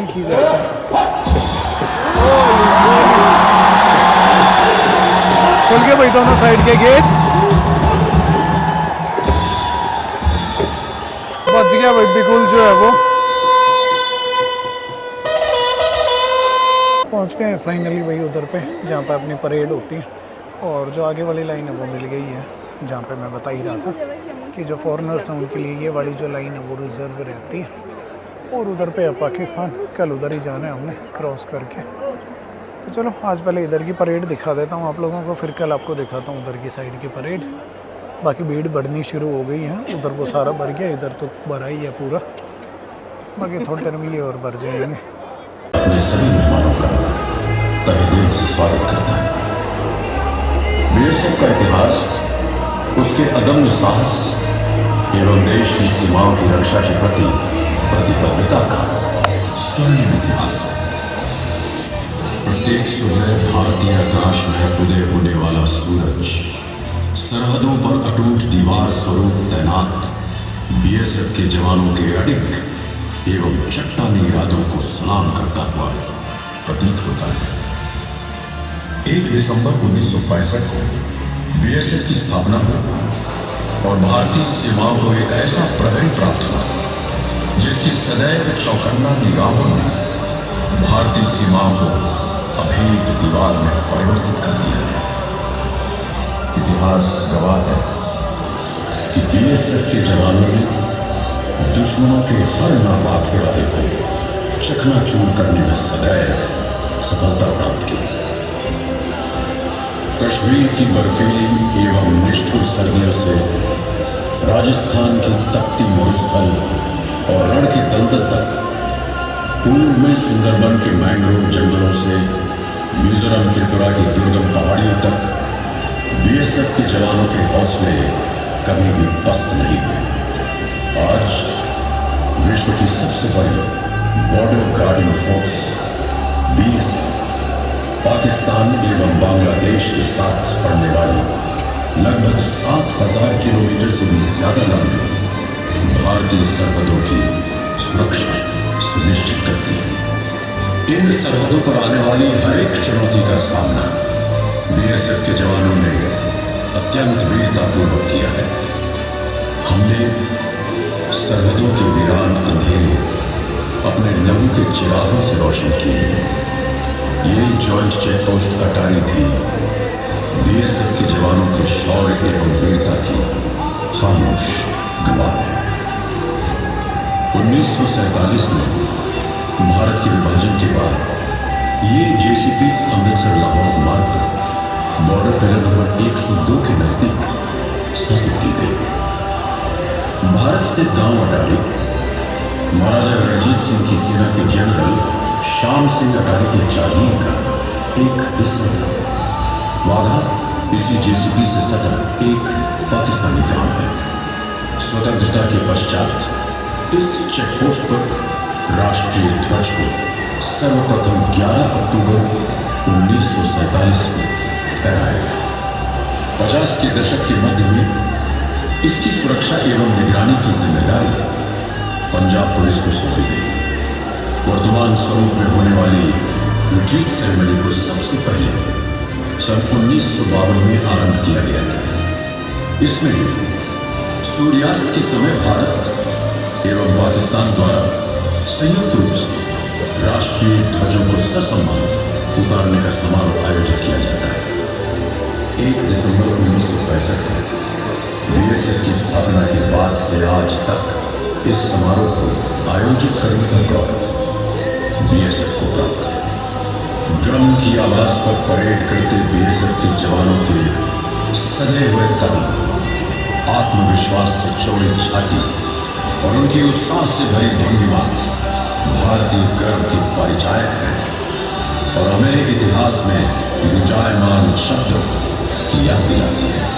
की जाती है। खुल के भाई दोनों साइड के गेट। बच गया भाई बिल्कुल जो है वो। पहुंच गए फाइनली भाई उधर पे जहाँ पे अपनी परेड होती है। और जो आगे वाली लाइन है वो मिल गई है, जहाँ पे मैं बता ही रहा था कि जो फॉरेनर्स हैं उनके लिए ये वाली जो लाइन है वो रिज़र्व रहती है। और उधर पे है पाकिस्तान, कल उधर ही जाना है हमने क्रॉस करके। तो चलो आज पहले इधर की परेड दिखा देता हूँ आप लोगों को, फिर कल आपको दिखाता हूँ उधर की साइड की परेड। बाकी भीड़ बढ़नी शुरू हो गई है, उधर वो सारा भर गया, इधर तो भरा ही है पूरा। बाकी थोड़ी देर में ये और भर जाएंगे। अपने सभी मेहमानों का तहे दिल से स्वागत करता है। बीएसएफ का इतिहास उसके अदम्य साहस एवं देश की सीमाओं की रक्षा के प्रति प्रतिबद्धता का स्वर्णिम इतिहास है। प्रत्येक सुबह भारतीय आकाश में उदय होने वाला सूरज सरहदों पर अटूट दीवार स्वरूप तैनात बीएसएफ के जवानों के अडिग एवं चट्टानी इरादों को सलाम करता हुआ प्रतीत होता है। 1 दिसंबर 1965 को बीएसएफ की स्थापना हुई और भारतीय सीमाओं को एक ऐसा प्रहरी प्राप्त हुआ जिसकी सदैव चौकन्ना निगाहों ने भारतीय सीमाओं को अभेद दीवार में परिवर्तित कर दिया है। इतिहास गवाह है कि बीएसएफ के जवानों ने दुश्मनों के हर नापाक इरादे को चकनाचूर करने में सदैव सफलता प्राप्त की। कश्मीर की बर्फीली एवं निष्ठुर सर्दियों से राजस्थान की तपती मरुस्थल और रण के दलदल तक, पूर्व में सुंदरबन के मैंग्रोव जंगलों से मिजोरम त्रिपुरा की दुर्गम पहाड़ियों तक बीएसएफ के जवानों के हौसले कभी भी पस्त नहीं हुए। आज विश्व की सबसे बड़ी border guarding force BSF Pakistan एवं बांग्लादेश के साथ पड़ने वाली लगभग 7000 किलोमीटर से भी ज्यादा लंबी भारतीय सरहदों की सुरक्षा सुनिश्चित करती है। इन सरहदों पर आने वाली हर एक चुनौती का सामना बीएसएफ के जवानों ने अत्यंत वीरतापूर्वक किया है। हमने सरहदों के वीरान अंधेरे अपने लहू के चिरागों से रोशन किए हैं। ये जॉइंट चेक पोस्ट अटारी भी बीएसएफ के जवानों के शौर्य एवं वीरता की खामोश गवाह है। 1947 में भारत के विभाजन के बाद ये जेसीपी अमृतसर लाहौर मार्ग पर बॉर्डर पिलर नंबर 102 के नजदीक स्थापित की गई। भारत स्थित गांव अटारी महाराजा रणजीत सिंह की सेना के जनरल श्याम सिंह अटारी की जागीर का एक हिस्सा था। वाघा इसी जेसीपी से सटा एक पाकिस्तानी गांव है। स्वतंत्रता के पश्चात इस चेकपोस्ट पर राष्ट्रीय ध्वज को सर्वप्रथम 11 अक्टूबर 1947 को फहराया गया। 50 के दशक के मध्य में इसकी सुरक्षा एवं निगरानी की जिम्मेदारी पंजाब पुलिस को सौंपी गई। वर्तमान स्वरूप में होने वाली रिट्रीट सेरेमनी को सबसे पहले सन 1952 में आरंभ किया गया था। इसमें सूर्यास्त के समय भारत एवं पाकिस्तान द्वारा संयुक्त रूप से राष्ट्रीय ध्वजों को ससम्मान उतारने का समारोह आयोजित किया जाता है। 1 दिसंबर 1965 को बीएसएफ की स्थापना के बाद से आज तक इस समारोह को आयोजित करने का गौरव बीएसएफ को प्राप्त है। ड्रम की आवाज पर परेड करते बीएसएफ के जवानों के सधे हुए कदम, आत्मविश्वास से चौड़ी छाती और उनकी उत्साह से भरी भंगिमा भारतीय गर्व के परिचायक है और हमें इतिहास में गुंजायमान शब्दों की याद दिलाती है।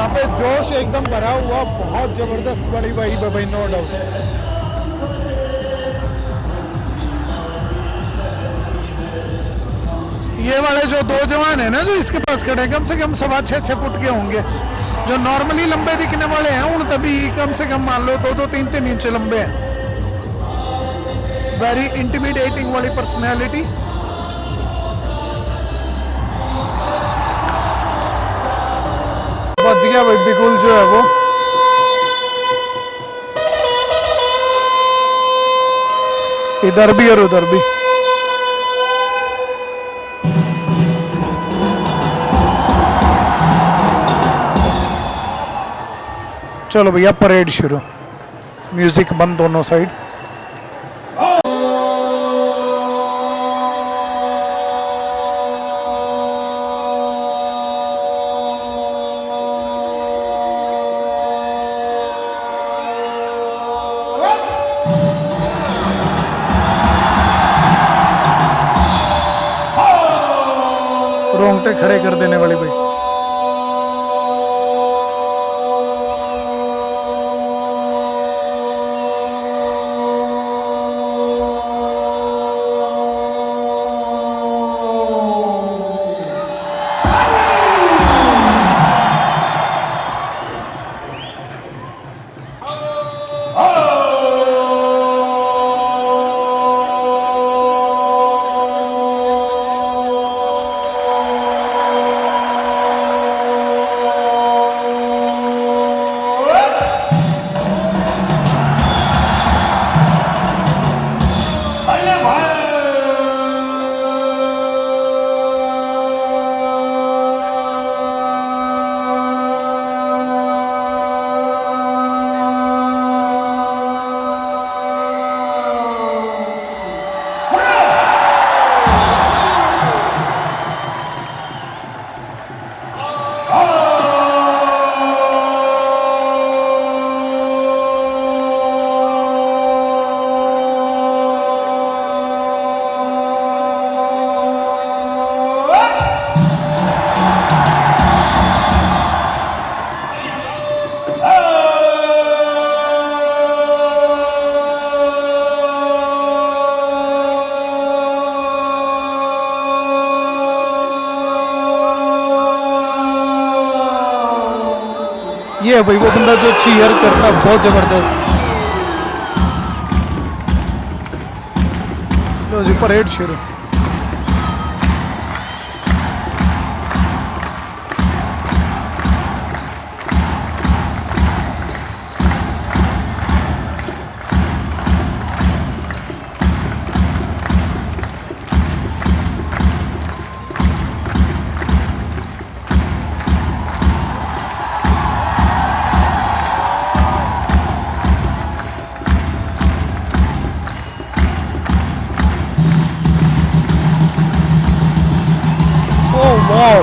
यहाँ पे जोश एकदम भरा हुआ, बहुत जबरदस्त बड़ी भाई भाई, नो डाउट। ये वाले जो दो जवान है ना जो इसके पास खड़े हैं, कम से कम 6.25 फुट के होंगे। जो नॉर्मली लंबे दिखने वाले हैं उन तभी कम से कम मान लो 2-2, 3-3 इंच लंबे हैं। वेरी इंटिमिडेटिंग वाली पर्सनैलिटी। बच गया भाई बिल्कुल जो है वो। इधर भी और उधर भी। चलो भैया परेड शुरू, म्यूजिक बंद दोनों साइड। रोंगटे खड़े कर देने वाली भाई। ये है भाई वो बंदा जो चीयर करता, बहुत जबरदस्त। लो जी परेड शुरू। Wow.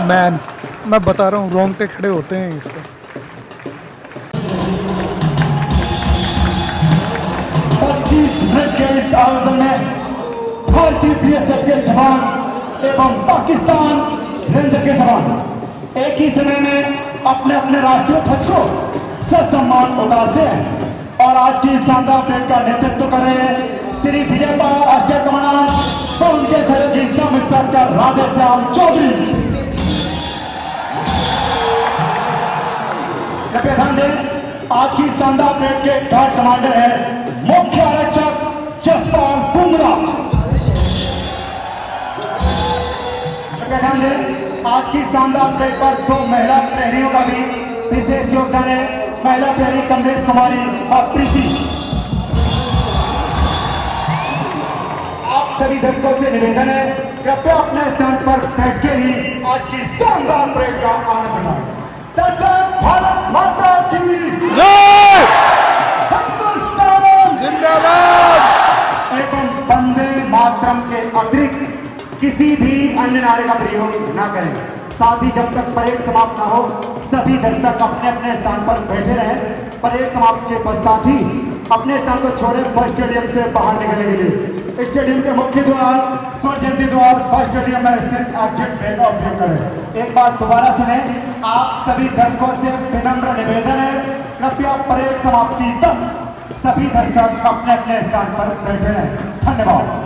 मैन मैं बता रहा हूँ रोंगटे खड़े होते हैं इससे। 25 मिनट के इस आयोजन में भारतीय बीएसएफ के जवान एवं पाकिस्तान रेंजर के जवान एक ही समय में अपने अपने राष्ट्रीय ध्वज को ससम्मान उतारते हैं। और आज की इस शानदार परेड का नेतृत्व कर रहे हैं श्री विजय पाल आर्चर कमांडेंट और उनके सहयोगी सब इंस्पेक्टर राधेश्याम चौधरी। कृपया ध्यान दें, आज की शानदार परेड के गार्ड कमांडर है मुख्य आरक्षक जसपाल बुमरा। कृपया ध्यान दें, आज की शानदार परेड पर 2 महिला प्रहरियों का भी विशेष योगदान है। महिला प्रहरी कमलेश कुमारी और प्रीति। आप सभी दर्शकों से निवेदन है, कृपया अपने स्थान पर बैठ के ही आज की शानदार परेड का आनंद उठाएं। भारत माता की जय, हिंदुस्तान जिंदाबाद एवं वंदे वंदे मातरम के अतिरिक्त किसी भी अन्य नारे का प्रयोग न करें। साथ ही जब तक परेड समाप्त न हो सभी दर्शक अपने अपने स्थान पर बैठे रहें। परेड समाप्त के पश्चात ही अपने स्थान को छोड़े बस स्टेडियम से बाहर निकलने के लिए स्टेडियम के मुख्य द्वार, स्वर्ण जयंती द्वार, बस स्टेडियम में स्थित एग्जिट वे का उपयोग करें। एक बार दोबारा सुने, आप सभी दर्शकों से विनम्र निवेदन है, कृपया परेड समाप्ति तक सभी दर्शक अपने अपने स्थान पर बैठे रहें। धन्यवाद।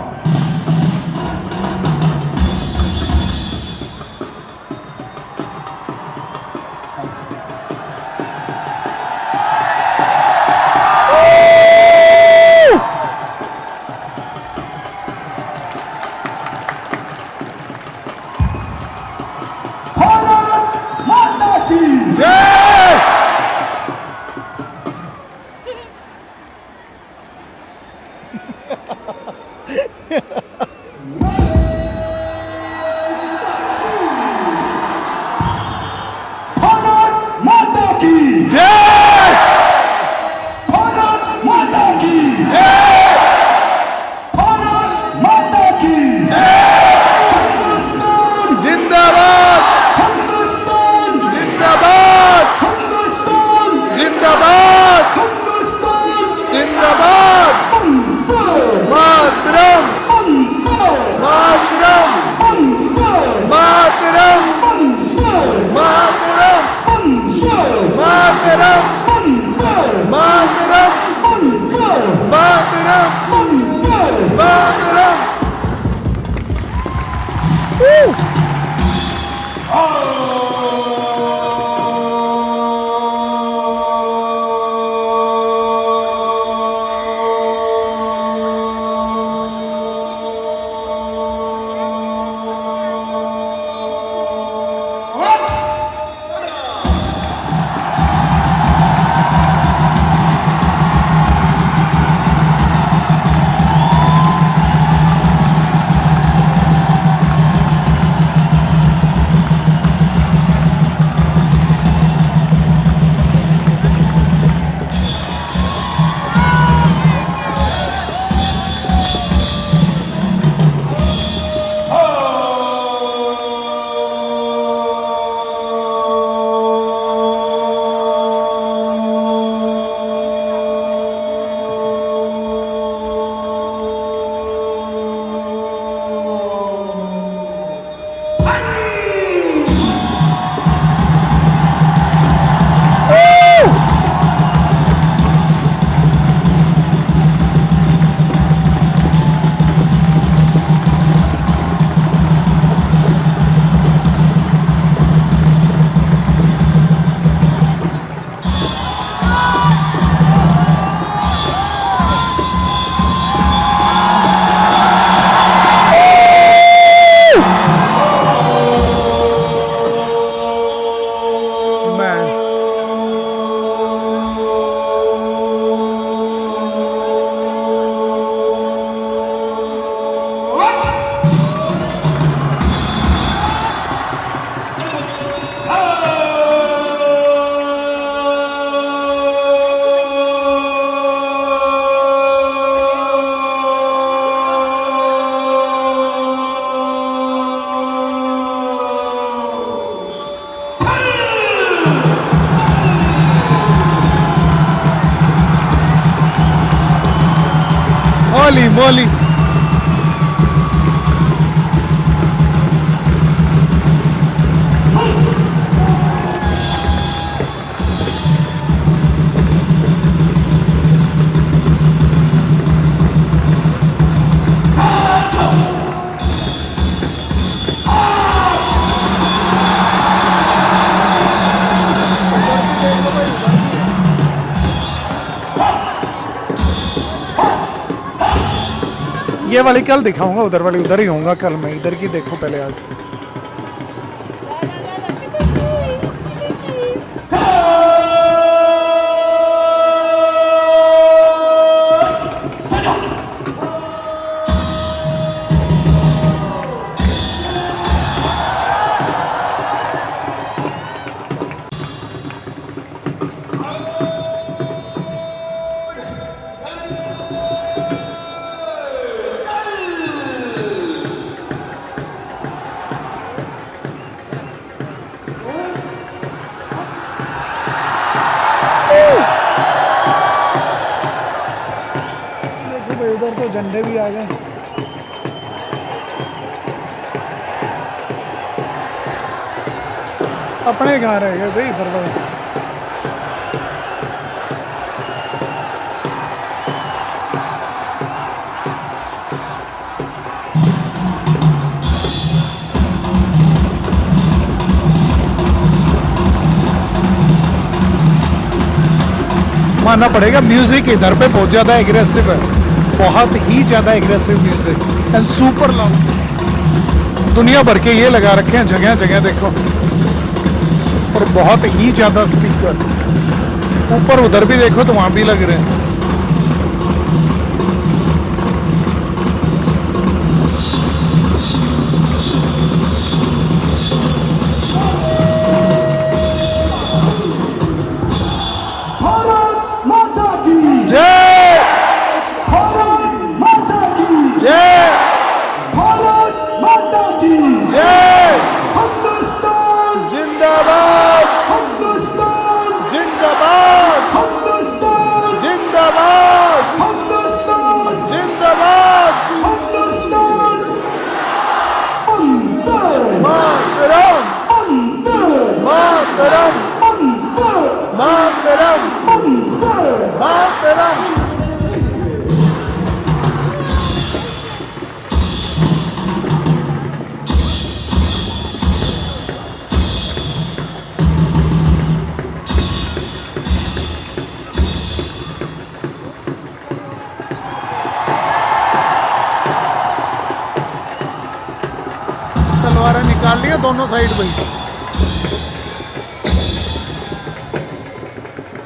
Holy moly! ये वाली कल दिखाऊंगा, उधर वाली उधर ही होऊंगा कल। मैं इधर की देखो पहले आज। झंडे भी आ गए। अपने कहाँ रह गए भाई इधर वाले। मानना पड़ेगा म्यूजिक इधर पे बहुत ज़्यादा एग्रेसिव है, बहुत ही ज़्यादा aggressive music and super loud. दुनिया भर के ये लगा रखे हैं जगह जगह देखो, और बहुत ही ज़्यादा स्पीकर। ऊपर उधर भी देखो तो वहाँ भी लग रहे हैं। भारत माता की जय, भारत माता की जय, भारत माता की जय। हिंदुस्तान जिंदाबाद, हिंदुस्तान जिंदाबाद, हिंदुस्तान जिंदाबाद, हिंदुस्तान जिंदाबाद। हिंदुस्तान अंतर मातरम, अंतर मातरम, अंतर मातरम, अंतर मातरम। तलवारें निकाल लिया दोनों साइड भाई।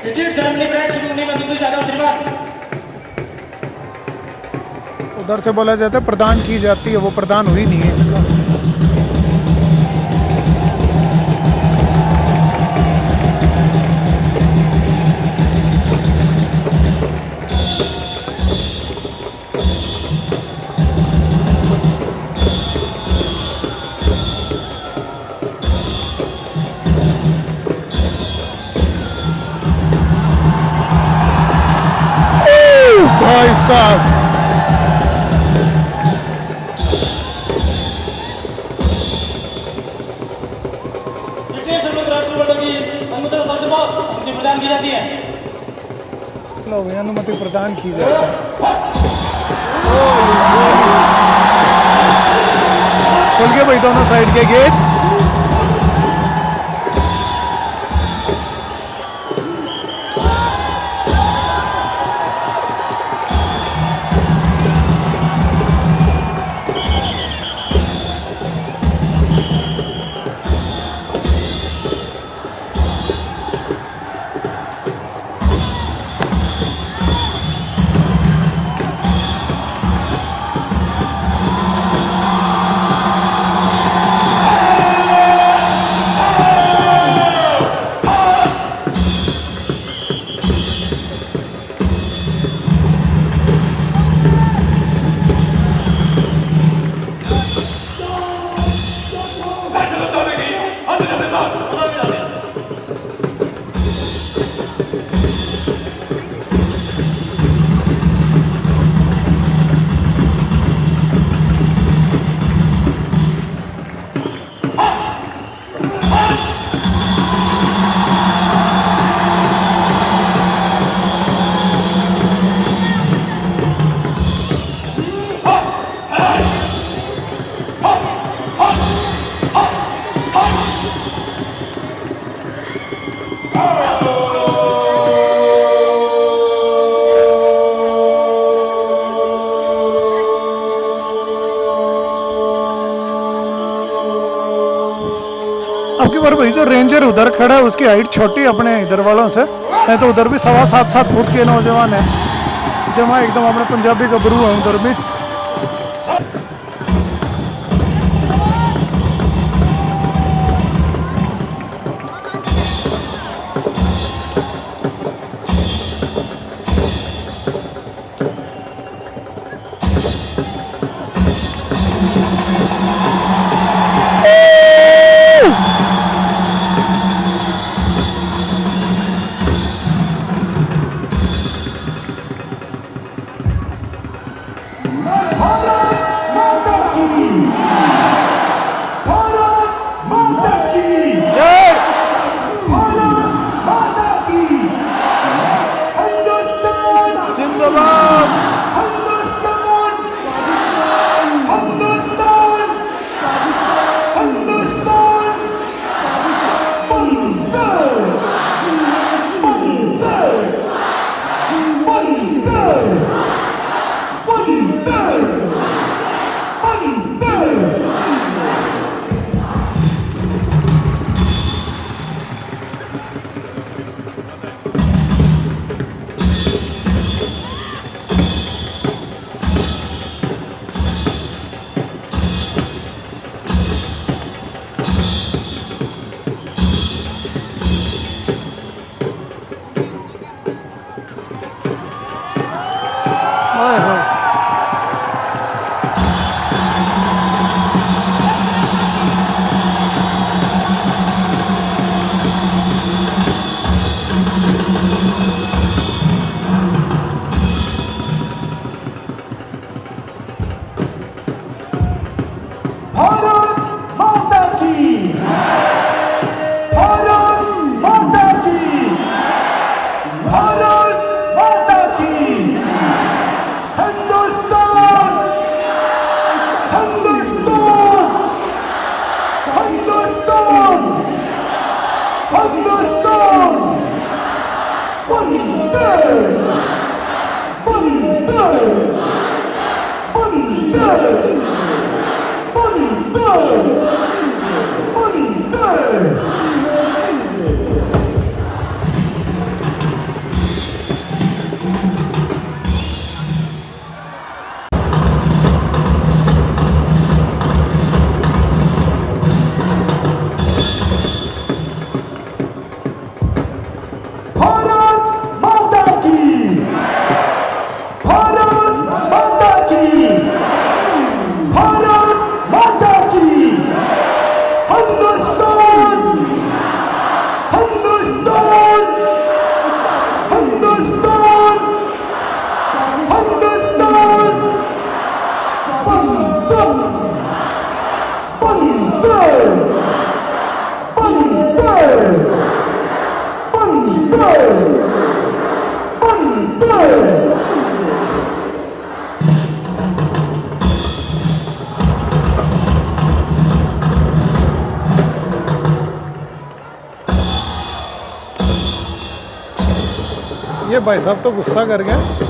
रिट्रीट सेरेमनी परेड शुरू होने में दूध जादव श्रीमान। उधर से बोला जाता है प्रदान की जाती है, वो प्रदान हुई नहीं है इनका। भाई साहब, रिट्रीट सेरेमनी परेड शुरू होने की अनुमति फर्स्ट प्रदान की जाती है। लो भाई अनुमति प्रदान की जाती है। खोल के भाई दोनों साइड के गेट। अब की बार भाई जो रेंजर उधर खड़ा है उसकी हाइट छोटी अपने इधर वालों से, नहीं तो उधर भी 7.25 फुट के नौजवान है जमा एकदम अपने पंजाबी गबरू है उधर भी। ये भाई साहब तो गुस्सा कर गए।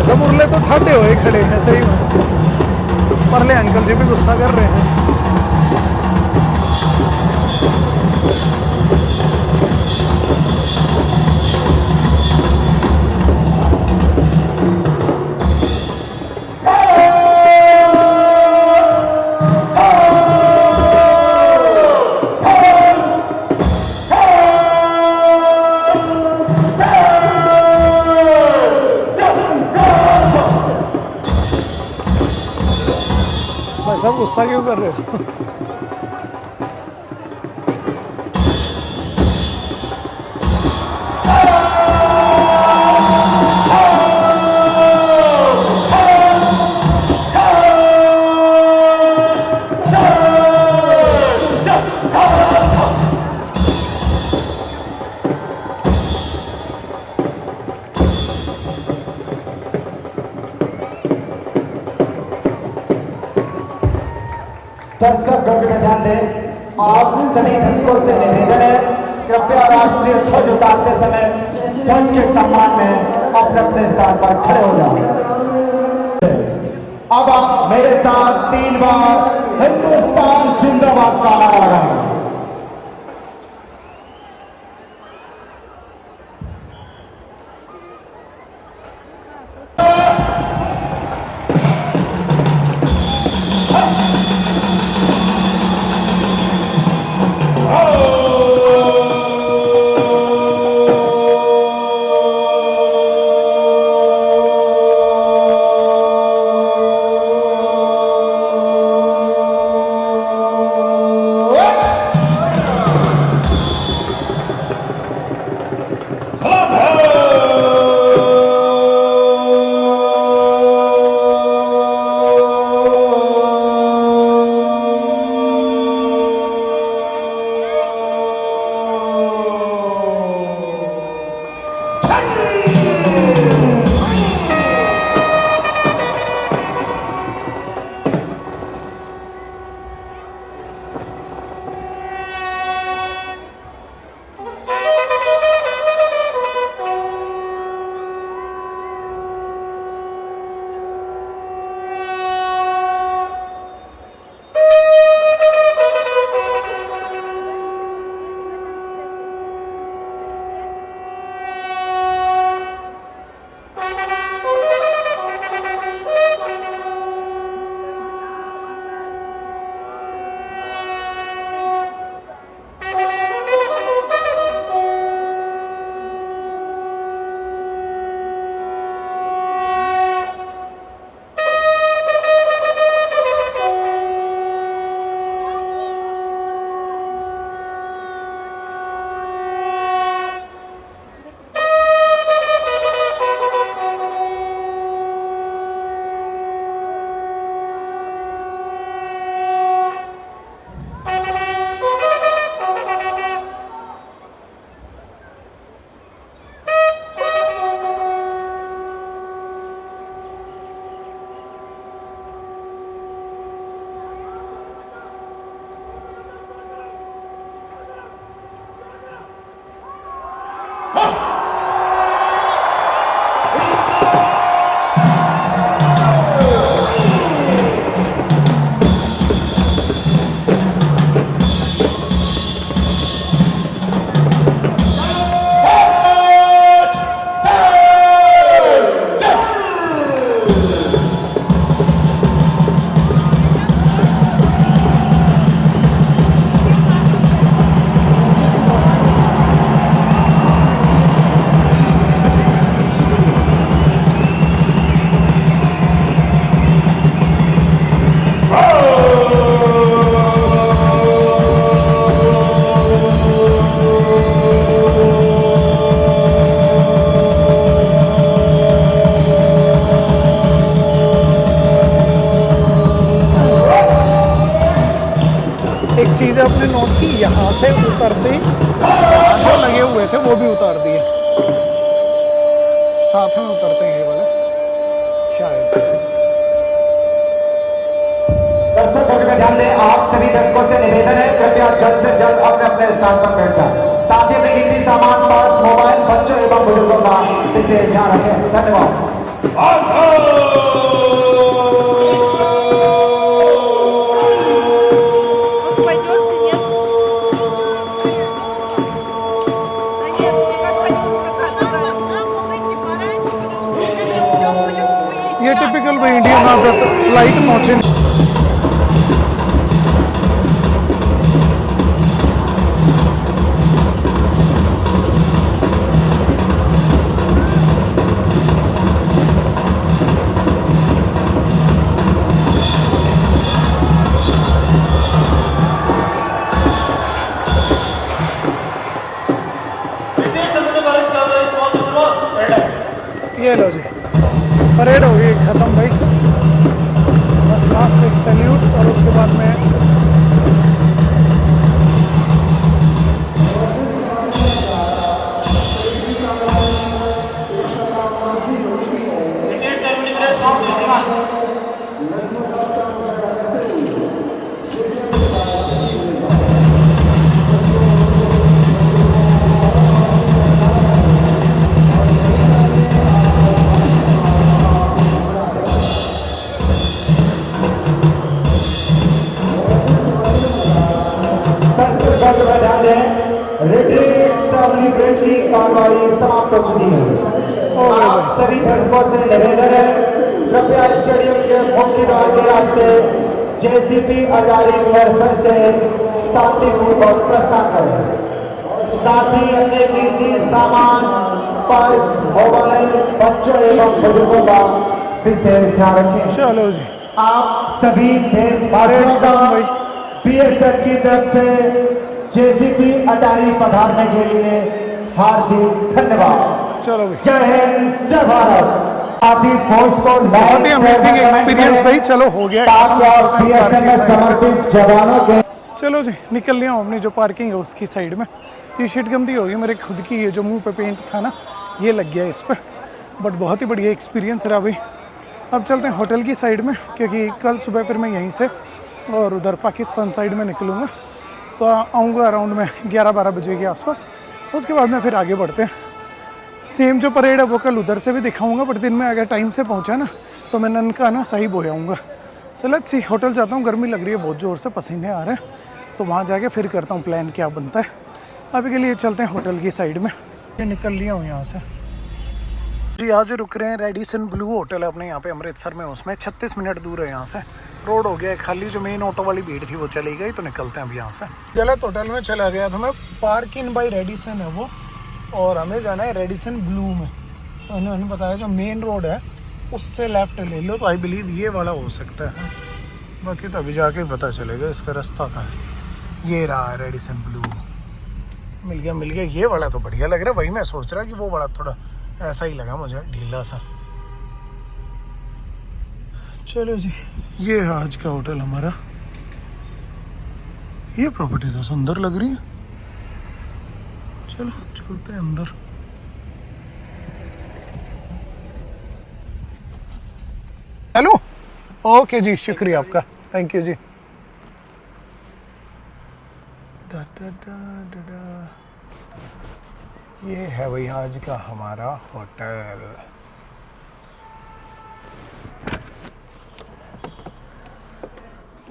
सब उरले तो ठाडे हुए खड़े हैं सही में। परले अंकल जी भी गुस्सा कर रहे हैं। भाई साहब गुस्सा क्यों कर रहे हो? दर्शक गण का ध्यान दें, आप सभी दर्शकों से निवेदन है कृपया राष्ट्रीय ध्वज उतारते समय ध्वज के सम्मान में अपने अपने स्थान पर खड़े हो जाएं। अब आप मेरे साथ 3 बार हिंदुस्तान जिंदाबाद का नारा लगाएं। एक चीज़ आपने नोट की, यहाँ से उतरते जो लगे हुए थे वो भी उतार दिए, साथ में उतरते हैं ये वाले शायद। दर्शक वर्ग का ध्यान दें, आप सभी दर्शकों से निवेदन है कृपया जल्द से जल्द अपने अपने स्थान पर बैठ जाएं। साथ ही अपने कीमती सामान, पर्स, मोबाइल, बच्चों एवं बुजुर्गों का विशेष ध्यान रखें। धन्यवाद। Пойдете, нет? Да нет, мне кажется, они не показывают. Нам выйти пораньше, потому что это все будет уезжать. ये टिपिकल भाई इंडियन आदत, फ्लाइट पहुंचे परेड हो गई ख़त्म भाई, बस लास्ट एक सैल्यूट और उसके बाद में कार्रवाई समाप्त हो चुकी है। आप सभी दर्शकों से निवेदन है, कृपया स्टेडियम के मुख्य द्वार के रास्ते जेसीपी आजादी वर्षन से शांतिपूर्वक प्रस्थान करें। साथ ही अपने कीमती सामान, पर्स, मोबाइल, बच्चों एवं बुजुर्गों का विशेष ध्यान रखें। चलो जी, आप सभी देशवासियों का बीएसएफ की तरफ से जेसीपी अटारी पधारने के लिए हार्दिक धन्यवाद। चलो भाई, जय हिंद, जय भारत। आदि पोस्ट को बहुत ही अमेजिंग एक्सपीरियंस भाई। चलो हो गया, समर्पित जवानों के चलो जी निकल लिया हूँ अपनी जो पार्किंग है उसकी साइड में। ये शीट गंदी हो गई मेरे खुद की, ये जो मुंह पे पेंट था ना ये लग गया इस पर, बट बहुत ही बढ़िया एक्सपीरियंस रहा भाई। अब चलते हैं होटल की साइड में, क्योंकि कल सुबह फिर मैं यहीं से और उधर पाकिस्तान साइड में निकलूँगा, तो आऊँगा अराउंड में 11-12 बजे के आसपास। उसके बाद में फिर आगे बढ़ते हैं। सेम जो परेड है वो कल उधर से भी दिखाऊंगा, बट दिन में अगर टाइम से पहुंचा ना तो मैं ननकाना सही बोया आऊँगा। सो लेट्स सी, होटल जाता हूँ, गर्मी लग रही है बहुत ज़ोर से, पसीने आ रहे हैं, तो वहाँ जाके फिर करता हूँ प्लान क्या बनता है। अभी के लिए चलते हैं होटल की साइड में। निकल लिया हूँ यहाँ से जी। आज रुक रहे हैं रेडिसन ब्लू होटल है अपने यहाँ पे अमृतसर में, उसमें 36 मिनट दूर है यहाँ से। रोड हो गया खाली, जो मेन ऑटो वाली भीड़ थी वो चली गई, तो निकलते हैं अब यहाँ से। गलत होटल में चला गया था मैं, पार्क इन बाई रेडिसन है वो, और हमें जाना है रेडिसन ब्लू में। तो इन्होंने बताया जो मेन रोड है उससे लेफ्ट ले लो, तो आई बिलीव ये वाला हो सकता है, बाकी तो अभी जाके पता चलेगा इसका रास्ता कहाँ है। ये रहा है रेडिसन ब्लू, मिल गया। ये वाला तो बढ़िया लग रहा है भाई, मैं सोच रहा कि वो वाला थोड़ा ऐसा ही लगा मुझे, ढीला सा। चलो जी, ये है आज का होटल हमारा। ये प्रॉपर्टी तो सुंदर लग रही है, चलो चलते हैं अंदर। हेलो, ओके जी, शुक्रिया आपका, थैंक यू जी। ये है भाई आज का हमारा होटल।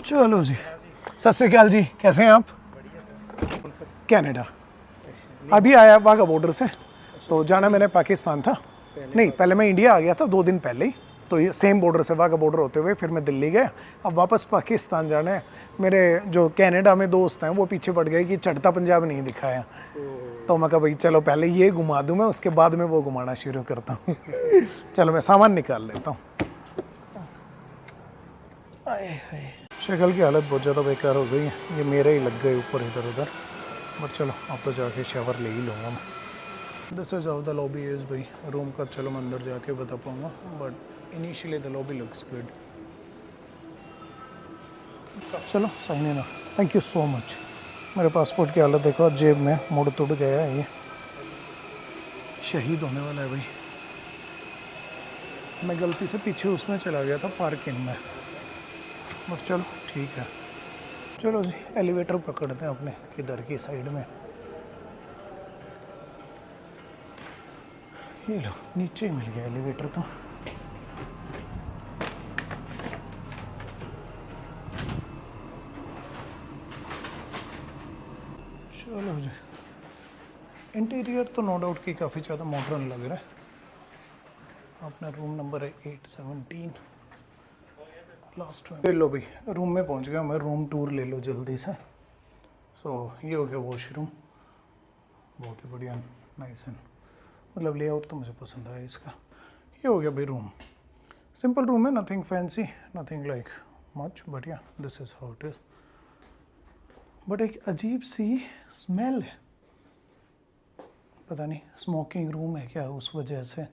चलो जी, सत श्री अकाल जी, कैसे हैं आप? कनाडा अभी आया वाघा बॉर्डर से, तो जाना मैंने पाकिस्तान था, नहीं पहले मैं इंडिया आ गया था 2 दिन पहले ही, तो ये सेम बॉर्डर से वाघा बॉर्डर होते हुए फिर मैं दिल्ली गया। अब वापस पाकिस्तान जाना है। मेरे जो कनाडा में दोस्त हैं वो पीछे पड़ गए कि चढ़ता पंजाब नहीं दिखाया, तो मैं कहा भाई चलो पहले ये घुमा दूँ मैं, उसके बाद में वो घुमाना शुरू करता हूँ। चलो मैं सामान निकाल लेता हूँ। शक्ल की हालत बहुत ज़्यादा बेकार हो गई है, ये मेरे ही लग गए ऊपर इधर उधर, बट चलो अब तो जाके शावर ले ही लूँगा मैं। This is how the lobby is भाई। रूम का चलो मैं अंदर जाके बता पाऊँगा, but initially the lobby looks good. चलो sign in, thank you so much. मेरे पासपोर्ट की हालत देखो, जेब में मुड़ तुड़ गया है, ये शहीद होने वाला है भाई। मैं गलती से पीछे उसमें चला गया था पार्किंग में, बट चलो ठीक है। चलो जी, एलिवेटर पकड़ते हैं अपने किधर की साइड में। ये लो, नीचे ही मिल गया एलिवेटर तो। चलो जी, इंटीरियर तो नो डाउट की काफ़ी ज़्यादा मॉडर्न लग रहा है। अपना रूम नंबर है 817 लास्ट में। ले लो भाई, रूम में पहुंच गया मैं, रूम टूर ले लो जल्दी से। सो ये हो गया वॉशरूम, बहुत ही बढ़िया, नाइस है, मतलब लेआउट तो मुझे पसंद आया इसका। ये हो गया भाई रूम, सिंपल रूम है, nothing fancy, nothing like much, but yeah this is how it is. But एक अजीब सी स्मेल है, पता नहीं स्मोकिंग रूम है क्या उस वजह से।